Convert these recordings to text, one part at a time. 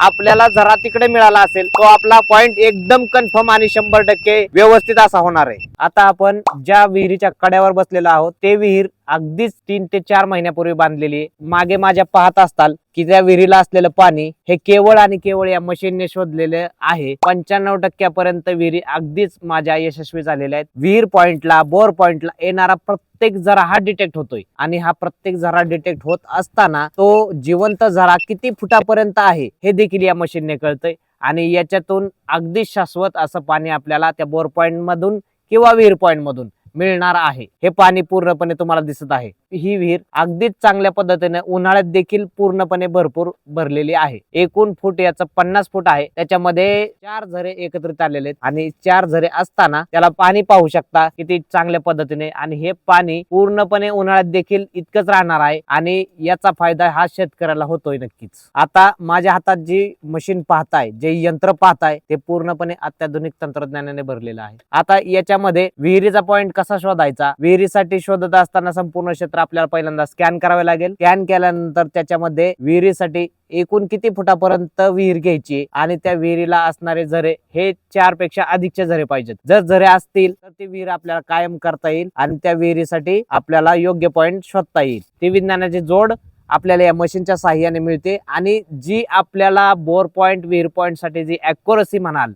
आपल्याला जरा तिकडे मिळाला असेल तो आपला पॉइंट एकदम कन्फर्म आणि 100% व्यवस्थित असा होणार आहे। आता आपण ज्या विहिरीच्या कड्यावर बसलेलो आहोत ते विहीर अगदीच 3 ते 4 महिन्यापूर्वी बांधलेली आहे। मागे माझ्या पाहत असताल की त्या विहिरीला असलेलं पाणी हे केवळ आणि केवळ या मशीनने शोधलेले आहे। 95% पर्यंत विहिरी अगदीच माझ्या यशस्वी झालेल्या आहेत। विहीर पॉइंटला बोर पॉइंटला येणारा प्रत्येक झरा हा डिटेक्ट होतोय आणि हा प्रत्येक झरा डिटेक्ट होत असताना तो जिवंत झरा किती फुटापर्यंत आहे हे देखील या मशीनने कळतंय आणि याच्यातून अगदी शाश्वत असं पाणी आपल्याला त्या बोर पॉइंट मधून किंवा विहीर पॉइंट मधून मिळणार आहे। हे पाणी पूर्णपणे तुम्हाला दिसत आहे। ही विहीर अगदीच चांगल्या पद्धतीने उन्हाळ्यात देखील पूर्णपणे भरपूर भरलेली आहे। एकूण फूट याचं 50 फूट आहे। त्याच्यामध्ये 4 झरे एकत्रित आलेले आहेत आणि 4 झरे असताना त्याला पाणी पाहू शकता किती चांगल्या पद्धतीने आणि हे पाणी पूर्णपणे उन्हाळ्यात देखील इतकंच राहणार आहे आणि याचा फायदा हा शेतकऱ्याला होतोय नक्कीच। आता माझ्या हातात जी मशीन पाहताय जे यंत्र पाहताय ते पूर्णपणे अत्याधुनिक तंत्रज्ञानाने भरलेलं आहे। आता याच्यामध्ये विहिरीचा पॉइंट कसा शोधायचा, विहिरीसाठी शोधत असताना संपूर्ण क्षेत्र आपल्याला पहिल्यांदा स्कॅन करावे लागेल। स्कॅन केल्यानंतर त्याच्यामध्ये विहिरीसाठी एकूण किती फुटापर्यंत विहीर घ्यायची आणि त्या विहिरीला असणारे झरे हे 4 पेक्षा अधिकचे झरे पाहिजेत। जर झरे असतील तर ती विहीर आपल्याला कायम करता येईल आणि त्या विहिरीसाठी आपल्याला योग्य पॉइंट शोधता येईल। ती विज्ञानाची जोड आपल्याला या मशीनच्या साहाय्याने मिळते आणि जी आपल्याला बोर पॉइंट विहीर पॉइंट साठी जी ॲक्युरसी म्हणाल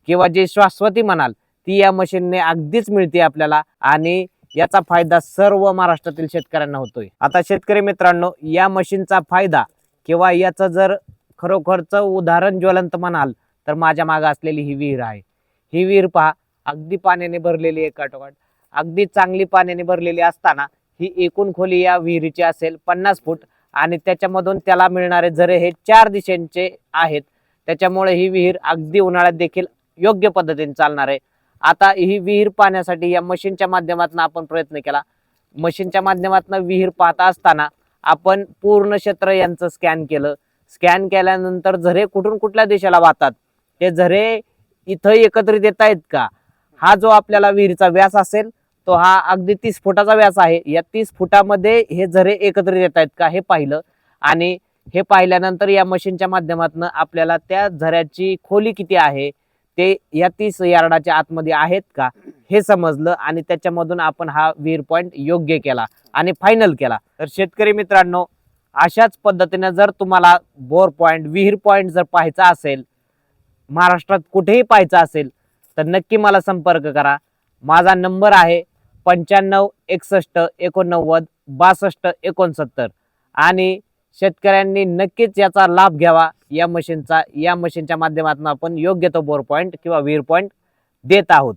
किंवा जी शाश्वती म्हणाल ती या मशीनने अगदीच मिळते आपल्याला आणि याचा फायदा सर्व महाराष्ट्रातील शेतकऱ्यांना होतोय। आता शेतकरी मित्रांनो या मशीनचा फायदा किंवा याचं जर खरोखरचं उदाहरण ज्वलंत म्हणाल तर माझ्या मागे असलेली ही विहीर आहे। ही विहीर पहा अगदी पाण्याने भरलेली आहे, काठोकाठ अगदी चांगली पाण्याने भरलेली असताना ही एकूण खोली या विहिरीची असेल 50 फूट आणि त्याच्यामधून त्याला मिळणारे झरे हे 4 दिशेंचे आहेत। त्याच्यामुळे ही विहीर अगदी उन्हाळ्यात देखील योग्य पद्धतीने चालणार आहे। आता ही विहीर पाहण्यासाठी या मशीनच्या माध्यमातून आपण प्रयत्न केला। मशीनच्या माध्यमातून विहीर पाहता असताना आपण पूर्ण क्षेत्र यांचं स्कॅन केलं। स्कॅन केल्यानंतर झरे कुठून कुठल्या दिशेला वाहतात ते झरे इथं एकत्रित येत आहेत का, हा जो आपल्याला विहिरीचा व्यास असेल तो हा अगदी 30 फुटाचा व्यास आहे। या 30 फुटामध्ये हे झरे एकत्रित येत आहेत का हे पाहिलं आणि हे पाहिल्यानंतर या मशीनच्या माध्यमातून आपल्याला त्या झऱ्याची खोली किती आहे ते या 30 यार्डाच्या आतमध्ये आहेत का हे समजलं आणि त्याच्यामधून आपण हा विहीर पॉइंट योग्य केला आणि फायनल केला। तर शेतकरी मित्रांनो अशाच पद्धतीने जर तुम्हाला बोर पॉइंट विहीर पॉइंट जर पाहायचा असेल महाराष्ट्रात कुठेही पाहायचा असेल तर नक्की मला संपर्क करा। माझा नंबर आहे 95 61 89 62 69 आणि शेतकऱ्यांनी नक्कीच याचा लाभ घ्यावा या मशीनचा। या मशीनच्या माध्यमातून आपण योग्य तो बोर पॉइंट किंवा विहीर पॉइंट देत आहोत।